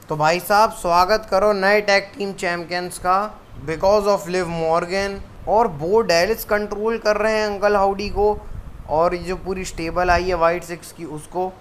तो भाई साहब स्वागत करो नए टैग टीम चैंपियंस का। बिकॉज ऑफ लिव मॉर्गन और बो डेलिस कंट्रोल कर रहे हैं अंकल हाउडी को। और ये जो पूरी स्टेबल आई है वाइट सिक्स की उसको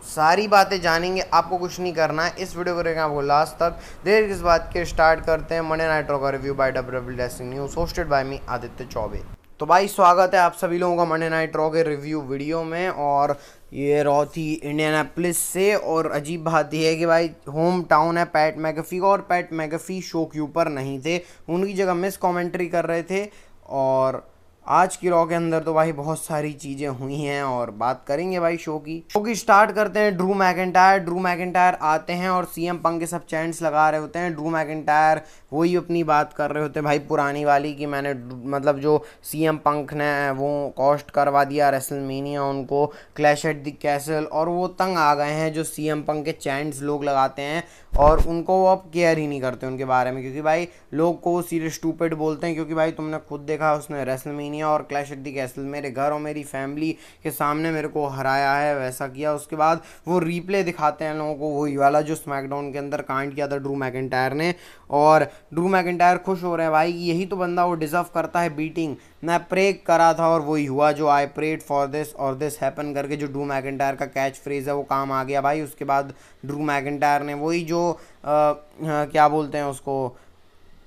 सारी बातें जानेंगे। आपको कुछ नहीं करना है, इस वीडियो को रहेगा आपको लास्ट तक। देर किस बात के स्टार्ट करते हैं मंडे नाइट रॉ का review by WWE wrestling news hosted by me Aditya Choubey. तो भाई स्वागत है आप सभी लोगों का मंडे नाइट रॉ के रिव्यू वीडियो में। और ये रॉ थी इंडियानापोलिस से। और अजीब बात यह है कि भाई होम टाउन है पैट मैकेफी का, और पैट मैकेफी शो के ऊपर नहीं थे, उनकी जगह मिस कमेंट्री कर रहे थे। और आज की रॉ के अंदर तो भाई बहुत सारी चीज़ें हुई हैं और बात करेंगे भाई शो की स्टार्ट करते हैं। ड्रू मैकिंटायर आते हैं और सीएम पंक के सब चैंट्स लगा रहे होते हैं। ड्रू मैकिंटायर वही अपनी बात कर रहे होते हैं भाई पुरानी वाली कि मैंने मतलब जो सीएम पंक ने वो कॉस्ट करवा दिया रेसलमेनिया उनको क्लैश एट द कैसल, और वो तंग आ गए हैं जो सीएम पंक के चैंट्स लोग लगाते हैं और उनको वो अब केयर ही नहीं करते उनके बारे में, क्योंकि भाई लोग को सीरियस स्टूपिड बोलते हैं। क्योंकि भाई तुमने खुद देखा उसने रेसलमेनिया और क्लैश एट द कैसल मेरे घर और मेरी फैमिली के सामने मेरे को हराया है, वैसा किया। उसके बाद वो रिप्ले दिखाते हैं लोगों को वही वाला जो स्मैकडाउन के अंदर कांड किया था ड्रू मैकिंटायर ने। और ड्रू मैकिंटायर खुश हो रहे हैं भाई, यही तो बंदा वो डिजर्व करता है बीटिंग। मैं प्रे करा था और वही हुआ जो आई प्रेड फॉर दिस और दिस हैपन करके जो ड्रू मैकिंटायर का कैच फ्रेज है वो काम आ गया भाई। उसके बाद ड्रू मैकिंटायर ने वही जो क्या बोलते हैं उसको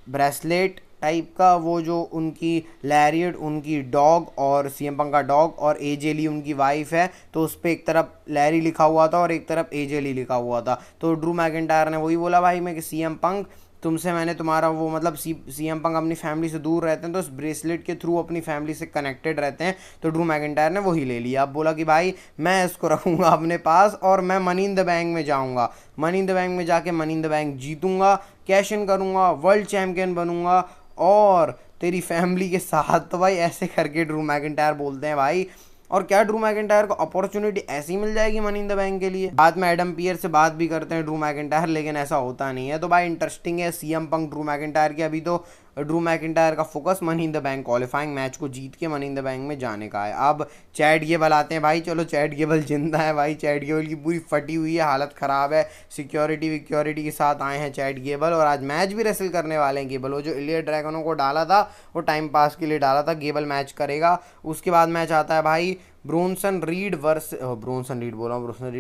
ब्रेसलेट टाइप का, वो जो उनकी लैरियट उनकी डॉग और सीएम पंक का डॉग और एजेली उनकी वाइफ है, तो उस पर एक तरफ लैरी लिखा हुआ था और एक तरफ एजेली लिखा हुआ था। तो ड्रू मैकिंटायर ने वही बोला भाई मैं कि सीएम पंक तुमसे मैंने तुम्हारा वो मतलब सीएम पंक अपनी फैमिली से दूर रहते हैं तो इस ब्रेसलेट के थ्रू अपनी फैमिली से कनेक्टेड रहते हैं। तो ड्रू मैकिंटायर ने वही ले लिया। अब बोला कि भाई मैं इसको रखूँगा अपने पास और मैं मनी इन द बैंक में जाऊँगा, मनी इन द बैंक में जाके मनी इन द बैंक जीतूँगा, कैश इन करूँगा, वर्ल्ड चैम्पियन बनूँगा और तेरी फैमिली के साथ। तो भाई ऐसे करके ड्रू मैकिंटायर बोलते हैं भाई। और क्या ड्रू मैकिंटायर को अपॉर्चुनिटी ऐसी मिल जाएगी मनी इन द बैंक के लिए? बाद में एडम पियर से बात भी करते हैं ड्रू मैकिंटायर, लेकिन ऐसा होता नहीं है। तो भाई इंटरेस्टिंग है सीएम पंक ड्रू मैकिंटायर की। अभी तो ड्रू मैकिंटायर का focus money in the bank qualifying match को जीत के मनी इन द बैंक में जाने का है। अब चैट गेबल आते हैं भाई। चलो चैट गेबल जिंदा है भाई, चैट गेबल की पूरी फटी हुई है, हालत ख़राब है, सिक्योरिटी के साथ आए हैं चैट गेबल। और आज मैच भी रेसल करने वाले हैं गेबल। वो जो इलिया ड्रैगनों को डाला था वो टाइम पास के लिए डाला था, गेबल मैच करेगा। उसके बाद मैच आता है भाई ब्रोंसन रीड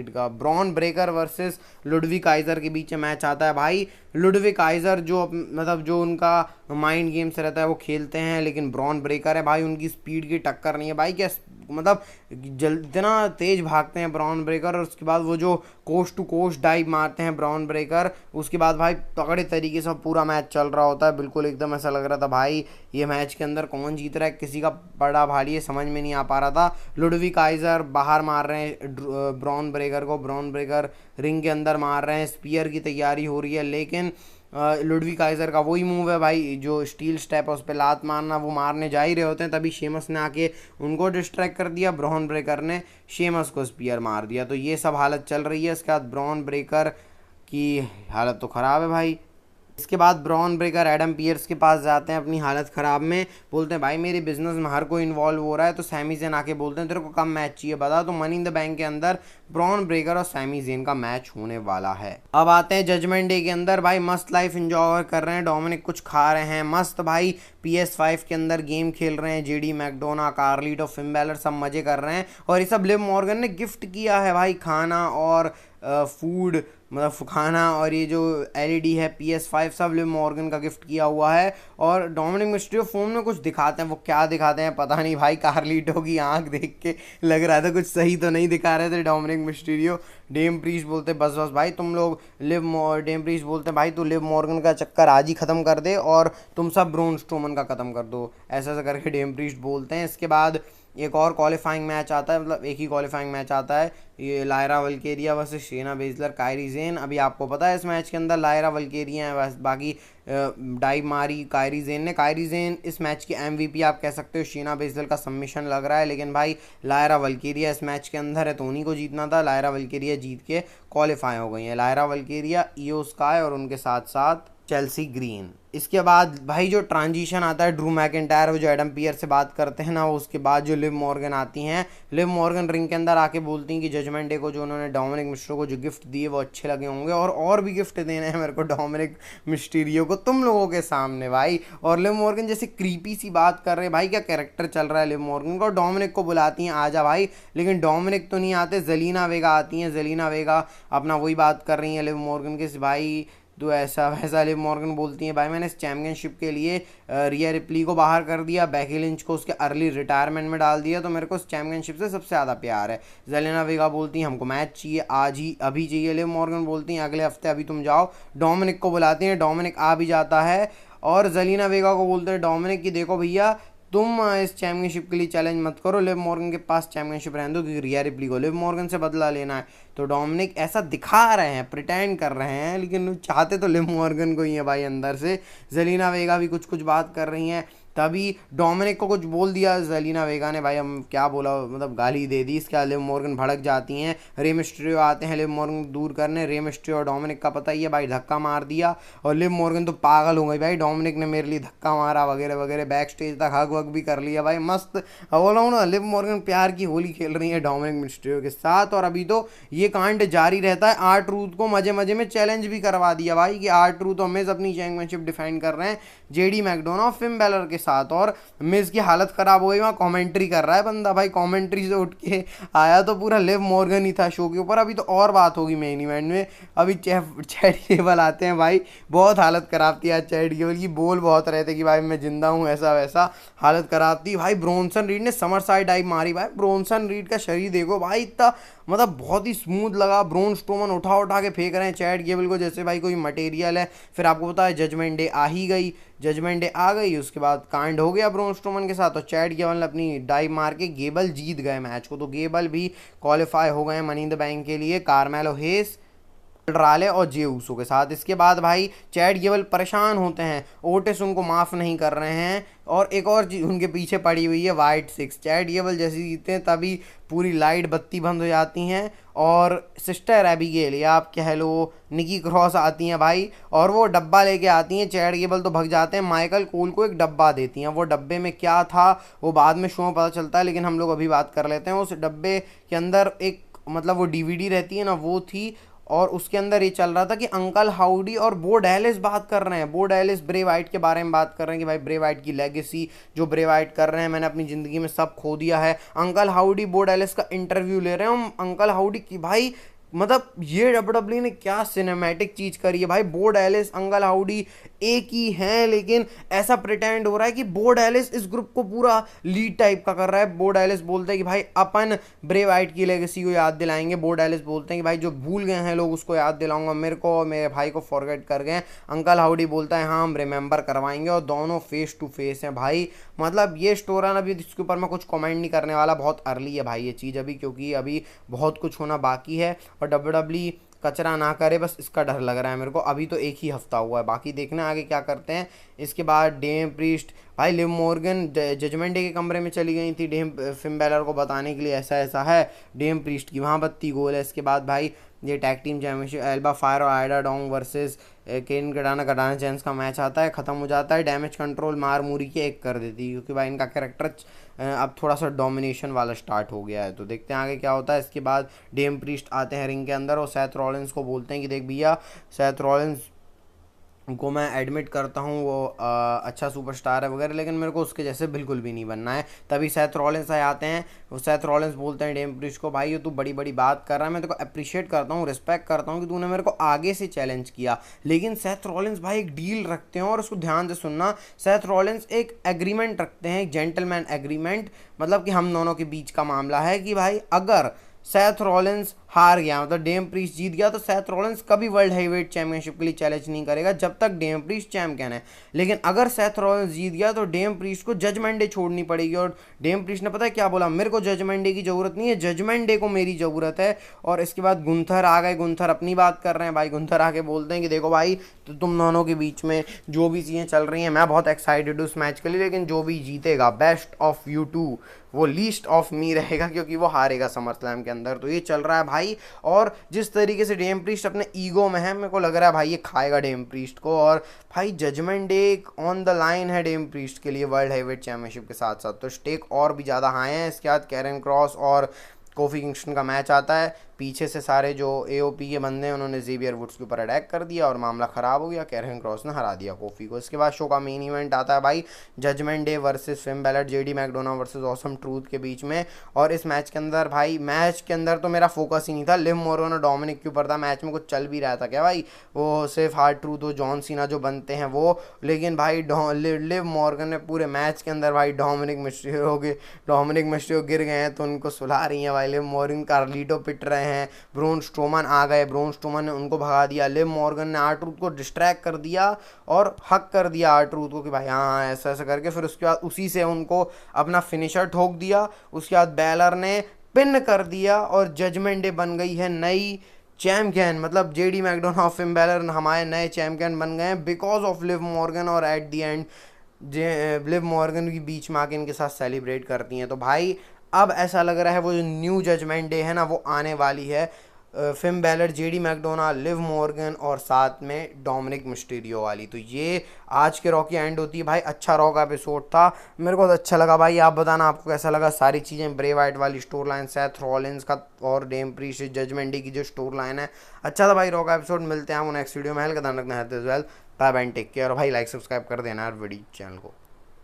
का Bron Breakker versus Ludwig Kaizer के बीच में मैच आता है भाई। लुडविग काइजर जो मतलब जो उनका माइंड गेम से रहता है वो खेलते हैं, लेकिन ब्रॉन ब्रेकर है भाई उनकी स्पीड की टक्कर नहीं है भाई। क्या मतलब इतना तेज भागते हैं ब्रॉन ब्रेकर। और उसके बाद वो जो कोस्ट टू कोस्ट डाइव मारते हैं ब्रॉन ब्रेकर, उसके बाद भाई तगड़े तरीके से पूरा मैच चल रहा होता है। बिल्कुल एकदम ऐसा लग रहा था भाई ये मैच के अंदर कौन जीत रहा है, किसी का बड़ा भारी है समझ में नहीं आ पा रहा था। लुडविग काइजर बाहर मार रहे हैं ब्रॉन ब्रेकर को, ब्रॉन ब्रेकर रिंग के अंदर मार रहे हैं, स्पीयर की तैयारी हो रही है। लेकिन लुडविग काइजर का वही मूव है भाई जो स्टील स्टेप है उस पर लात मारना, वो मारने जा ही रहे होते हैं तभी शेमस ने आके उनको डिस्ट्रैक्ट कर दिया। ब्रॉन ब्रेकर ने शेमस को स्पीयर मार दिया। तो ये सब हालत चल रही है। इसके बाद ब्रॉन ब्रेकर की हालत तो ख़राब है भाई। इसके बाद ब्रॉन ब्रेकर एडम पियर्स के पास जाते हैं अपनी हालत ख़राब में, बोलते हैं भाई मेरे बिजनेस में हर कोई इन्वॉल्व हो रहा है। तो सैमी ज़ेन आके बोलते हैं तेरे को कम मैच चाहिए बता। तो मनी इन द बैंक के अंदर ब्रॉन ब्रेकर और सैमी ज़ेन का मैच होने वाला है। अब आते हैं जजमेंट डे के अंदर भाई। मस्त लाइफ एंजॉय कर रहे हैं, डोमिनिक कुछ खा रहे हैं मस्त भाई, PS5 के अंदर गेम खेल रहे हैं, JD McDonagh Carlito Finn Balor सब मज़े कर रहे हैं। और ये सब लिव मॉर्गन ने गिफ्ट किया है भाई खाना और फूड, मतलब खाना और ये जो LED है PS5 सब लिव मॉर्गन का गिफ्ट किया हुआ है। और डोमिनिक मिस्टीरियो फोन में कुछ दिखाते हैं, वो क्या दिखाते हैं पता नहीं भाई। कार्लिटो की आंख देख के लग रहा था कुछ सही तो नहीं दिखा रहे थे डोमिनिक मिस्टीरियो। डेम प्रीस्ट बोलते बस भाई तुम लोग डेम प्रीस्ट बोलते भाई तू लिव मॉर्गन का चक्कर आज ही ख़त्म कर दे और तुम सब ब्रोन स्ट्रोमन का ख़त्म कर दो, ऐसा करके डेम प्रीस्ट बोलते हैं। इसके बाद एक और क्वालिफाइंग मैच आता है, मतलब एक ही क्वालिफाइंग मैच आता है, ये लायरा वल्केरिया वर्सेस शेना बेजलर कायरी जेन। अभी आपको पता है इस मैच के अंदर लायरा वल्केरिया है, बस बाकी डाइव मारी कायरी जेन ने। कायरी जेन इस मैच की MVP आप कह सकते हो। शेना बेजलर का सबमिशन लग रहा है, लेकिन भाई लायरा वल्केरिया इस मैच के अंदर है तो उन्हीं को जीतना था। लायरा वल्केरिया जीत के क्वालिफाई हो गई है। लायरा वल्केरिया, इयो स्काई और उनके साथ साथ चेल्सी ग्रीन। इसके बाद भाई जो ट्रांजिशन आता है ड्रू मैकिंटायर वो जो एडम पियर से बात करते हैं ना, उसके बाद जो लिव मॉर्गन आती हैं, लिव मॉर्गन रिंग के अंदर आके बोलती हैं कि जजमेंट डे को जो उन्होंने डोमिनिक मिस्ट्रियो को जो गिफ्ट दिए वो अच्छे लगे होंगे, और भी गिफ्ट देने हैं मेरे को डोमिनिक मिस्टीरियो को तुम लोगों के सामने भाई। और लिव मॉर्गन जैसे क्रीपी सी बात कर रहे हैं भाई, क्या कैरेक्टर चल रहा है लिव मॉर्गन का। डोमिनिक को बुलाती हैं आजा भाई, लेकिन डोमिनिक तो नहीं आते, जेलिना वेगा आती हैं। जेलिना वेगा अपना वही बात कर रही हैं लिव मॉर्गन के, भाई तो ऐसा वैसा। लिव मॉर्गन बोलती है भाई मैंने इस चैम्पियनशिप के लिए रिया रिप्ली को बाहर कर दिया, बेकी लिंच को उसके अर्ली रिटायरमेंट में डाल दिया, तो मेरे को इस चैम्पियनशिप से सबसे ज़्यादा प्यार है। जेलेना वेगा बोलती हैं हमको मैच चाहिए आज ही, अभी चाहिए। लिव मॉर्गन बोलती हैं अगले हफ्ते, अभी तुम जाओ। डोमिनिक को बुलाती हैं, डोमिनिक आ भी जाता है और जेलिना वेगा को बोलते हैं डोमिनिक कि देखो भैया तुम इस चैम्पियनशिप के लिए चैलेंज मत करो, लिव मॉर्गन के पास चैम्पियनशिप रहने दो, क्योंकि रिया रिप्ली को लिव मॉर्गन से बदला लेना है। तो डोमिनिक ऐसा दिखा रहे हैं, प्रिटेंड कर रहे हैं, लेकिन चाहते तो लिव मॉर्गन को ही है भाई अंदर से। जेलिना वेगा भी कुछ कुछ बात कर रही हैं, तभी डोमिनिक को कुछ बोल दिया जेलिना वेगा ने, भाई हम क्या बोला, मतलब गाली दे दी। इसके बाद लिव मॉर्गन भड़क जाती हैं, रे मिस्टीरियो आते हैं लिव मॉर्गन दूर करने। रे मिस्टीरियो और डोमिनिक का पता ही है भाई, धक्का मार दिया और लिव मॉर्गन तो पागल हो गई भाई, डोमिनिक ने मेरे लिए धक्का मारा वगैरह वगैरह, बैक स्टेज तक हग वग भी कर लिया भाई, मस्त। बोला हूँ ना लिव मॉर्गन प्यार की होली खेल रही है डोमिनिक मिस्टीरियो के साथ। और अभी तो ये कांड जारी रहता है, R-Truth को मजे मजे में चैलेंज भी करवा दिया भाई कि R-Truth और मिज अपनी चैंपियनशिप डिफेंड कर रहे हैं जेडी मैकडोना और फिन बैलर के साथ। और मिज की हालत खराब हो गई, वहाँ कमेंट्री कर रहा है बंदा भाई, कमेंट्री से उठ के आया तो पूरा लिव मॉर्गन ही था शो के ऊपर। अभी तो और बात होगी मेन इवेंट में। अभी चैट गेबल आते हैं भाई, बहुत हालत खराब थी आज चैट गेबल की, बोल बहुत रहे थे कि भाई मैं जिंदा हूँ ऐसा वैसा, हालत खराब थी भाई। ब्रोंसन रीड ने समर साइड डाइव मारी भाई, ब्रोंसन रीड का शरीर देखो भाई, इतना मतलब बहुत ही स्मूथ लगा। ब्रोन स्ट्रोमन उठा उठा के फेंक रहे हैं चैट गेबल को जैसे भाई कोई मटेरियल है। फिर आपको पता है जजमेंट डे आ ही गई, जजमेंट डे आ गई, उसके बाद कांड हो गया ब्रोन स्ट्रोमन के साथ, तो चैट गेबल ने अपनी डाइव मार के गेबल जीत गए मैच को। तो गेबल भी क्वालिफाई हो गए मनी इन द बैंक के लिए, कार्मेलो हेस, राले और जे ऊसो के साथ। इसके बाद भाई चैट गेबल परेशान होते हैं, ओटिस उनको माफ़ नहीं कर रहे हैं, और एक और चीज़ उनके पीछे पड़ी हुई है वाइट 6। चैट गेबल जैसे जीते हैं तभी पूरी लाइट बत्ती बंद हो जाती हैं, और सिस्टर एबिगेल या आप कह लो निकी क्रॉस आती हैं भाई, और वो डब्बा लेके आती हैं। चैट गेबल तो भग जाते हैं, माइकल कोल को एक डब्बा देती हैं। वो डब्बे में क्या था वो बाद में शो में पता चलता है, लेकिन हम लोग अभी बात कर लेते हैं। उस डब्बे के अंदर एक मतलब वो डीवीडी रहती है ना, वो थी, और उसके अंदर ये चल रहा था कि अंकल हाउडी और बो डैलिस बात कर रहे हैं, बो डैलिस ब्रे वाइट के बारे में बात कर रहे हैं कि भाई ब्रे वाइट की लेगेसी जो ब्रे वाइट कर रहे हैं, मैंने अपनी ज़िंदगी में सब खो दिया है। अंकल हाउडी बो डैलिस का इंटरव्यू ले रहे हैं। अंकल हाउडी की भाई मतलब ये डब्ल्यूडब्ल्यू ने क्या सिनेमैटिक चीज़ करी है भाई, बो डैलिस अंकल हाउडी एक ही हैं, लेकिन ऐसा प्रिटेंड हो रहा है कि बो डैलिस इस ग्रुप को पूरा लीड टाइप का कर रहा है। बो डैलिस बोलते हैं कि भाई अपन ब्रे वाइट की लेगेसी को याद दिलाएंगे। बो डैलिस बोलते हैं कि भाई जो भूल गए हैं लोग उसको याद दिलाऊंगा, मेरे को और मेरे भाई को फॉरगेट कर गए। अंकल हाउडी बोलता है हाँ हम रिमेंबर करवाएंगे, और दोनों फेस टू फेस हैं भाई। मतलब ये स्टोरी अभी इसके ऊपर मैं कुछ कमेंट नहीं करने वाला, बहुत अर्ली है भाई ये चीज़ अभी, क्योंकि अभी बहुत कुछ होना बाकी है, और डब्ल्यूडब्ल्यू कचरा ना करे बस इसका डर लग रहा है मेरे को। अभी तो एक ही हफ्ता हुआ है, बाकी देखना आगे क्या करते हैं। इसके बाद डेम प्रीस्ट भाई, लिव मॉर्गन जजमेंट डे के कमरे में चली गई थी डेम फिन बैलर को बताने के लिए ऐसा ऐसा है, डेम प्रीस्ट की वहाँ बत्ती गोल है। इसके बाद भाई ये tag team championship Elba fire और आइडा डोंग वर्सेस केन गडाना चैंस का मैच आता है, ख़त्म हो जाता है। डैमेज कंट्रोल मार मूरी के एक कर देती है, क्योंकि भाई इनका कैरेक्टर अब थोड़ा सा डोमिनेशन वाला स्टार्ट हो गया है, तो देखते हैं आगे क्या होता है। इसके बाद डेम प्रीस्ट आते हैं रिंग के अंदर और सेथ रॉलिंस को बोलते हैं कि देख भैया, सेथ रॉलिंस को मैं एडमिट करता हूँ वो अच्छा सुपरस्टार है वगैरह, लेकिन मेरे को उसके जैसे बिल्कुल भी नहीं बनना है। तभी सेथ रॉलिंस आते हैं, वो सेथ रॉलिंस बोलते हैं डेम प्रीस्ट को भाई ये तू बड़ी बड़ी बात कर रहा है, मैं तेरे को अप्रिशिएट करता हूँ, रिस्पेक्ट करता हूँ कि तूने मेरे को आगे से चैलेंज किया, लेकिन सेथ रॉलिंस भाई एक डील रखते हैं और उसको ध्यान से सुनना। सेथ रॉलिंस एक एग्रीमेंट रखते हैं, एक जेंटलमैन एग्रीमेंट, मतलब कि हम दोनों के बीच का मामला है कि भाई अगर सेथ रॉलिंस हार गया, मतलब डेम प्रीस्ट जीत गया, तो सेथ रॉलिंस कभी वर्ल्ड हैवीवेट चैंपियनशिप के लिए चैलेंज नहीं करेगा जब तक डेम प्रीस्ट चैंपियन है। लेकिन अगर सेथ रॉलिंस जीत गया तो डेम प्रीस्ट को जजमेंट डे छोड़नी पड़ेगी, और डेम प्रीस्ट ने पता है क्या बोला, मेरे को जजमेंट डे की ज़रूरत नहीं है, जजमेंट डे को मेरी ज़रूरत है। और इसके बाद गुंथर आ गए, गुंथर अपनी बात कर रहे हैं भाई, गुंथर आके बोलते हैं कि देखो भाई तो तुम दोनों के बीच में जो भी चीज़ें चल रही हैं मैं बहुत एक्साइटेड हूँ उस मैच के लिए, लेकिन जो भी जीतेगा बेस्ट ऑफ यू टू वो लीस्ट ऑफ मी रहेगा, क्योंकि वो हारेगा समर स्लैम के अंदर। तो ये चल रहा है भाई भाई। और जिस तरीके से डेम प्रीस्ट अपने ईगो में है, मेरे को लग रहा है भाई ये खाएगा डेम प्रीस्ट को। और भाई Judgment Day on the line है डेम प्रीस्ट के लिए वर्ल्ड हैवीवेट चैंपियनशिप के साथ साथ, तो स्टेक और भी ज़्यादा हाई हैं। इसके बाद कैरन क्रॉस और कोफी किंगस्टन का मैच आता है। पीछे से सारे जो एओपी के बंदे हैं उन्होंने जेवियर वुड्स के ऊपर अटैक कर दिया और मामला ख़राब हो गया। कैरन क्रॉस ने हरा दिया कोफी को। इसके बाद शो का मेन इवेंट आता है भाई, Judgment Day versus Finn Balor, JD McDonald versus Awesome Truth के बीच में। और इस मैच के अंदर भाई, मैच के अंदर तो मेरा फोकस ही नहीं था लिव मॉर्गन और डोमिनिक के ऊपर था। मैच में कुछ चल भी रहा था क्या भाई, वो सिर्फ हार्ड ट्रूथ और जॉन सीना जो बनते हैं वो, लेकिन भाई लिव मॉर्गन ने पूरे मैच के अंदर भाई डोमिनिक मिस्ट्रियो गिर गए हैं तो उनको सुला रही हैं भाई लिव मॉर्गन। कार्लिटो पिट रहे हैं, ब्रोन स्ट्रोमन आ गए, ब्रोन स्ट्रोमन ने उनको भगा दिया। लिव मॉर्गन ने आर-ट्रूथ को डिस्ट्रैक्ट कर दिया और हक कर दिया आर-ट्रूथ को कि भाई हाँ ऐसा ऐसा करके। फिर उसके बाद उसी से उनको अपना फिनिशर ठोक दिया। उसके बाद बैलर ने पिन कर दिया और जजमेंट डे बन गई है नई चैम्पियन। मतलब जेडी मैकडोनाल्ड और फिन बैलर हमारे नए चैम्पियन बन गए हैं बिकॉज ऑफ लिव मॉर्गन। और at the and Liv Morgan की बीच में आके इनके साथ सेलिब्रेट करती हैं। तो भाई अब ऐसा लग रहा है वो जो न्यू जजमेंट डे है ना वो आने वाली है। Finn Balor, JD McDonald, Liv Morgan और साथ में डोमिनिक मिस्टीरियो वाली। तो ये आज के रॉ की एंड होती है भाई। अच्छा रॉ का एपिसोड था, मेरे को तो अच्छा लगा भाई। आप बताना आपको कैसा लगा। सारी चीज़ें, ब्रे वाइट वाली स्टोर लाइन, सेथ रॉलिंस का और डेम प्रीस्ट जजमेंट डे की जो स्टोर लाइन है, अच्छा था भाई रॉ का एपिसोड। मिलते हैं हम नेक्स्ट वीडियो में। हेल का ध्यान रखना है। Bye bye, take care. और भाई लाइक सब्सक्राइब कर देना यार वीडियो चैनल को।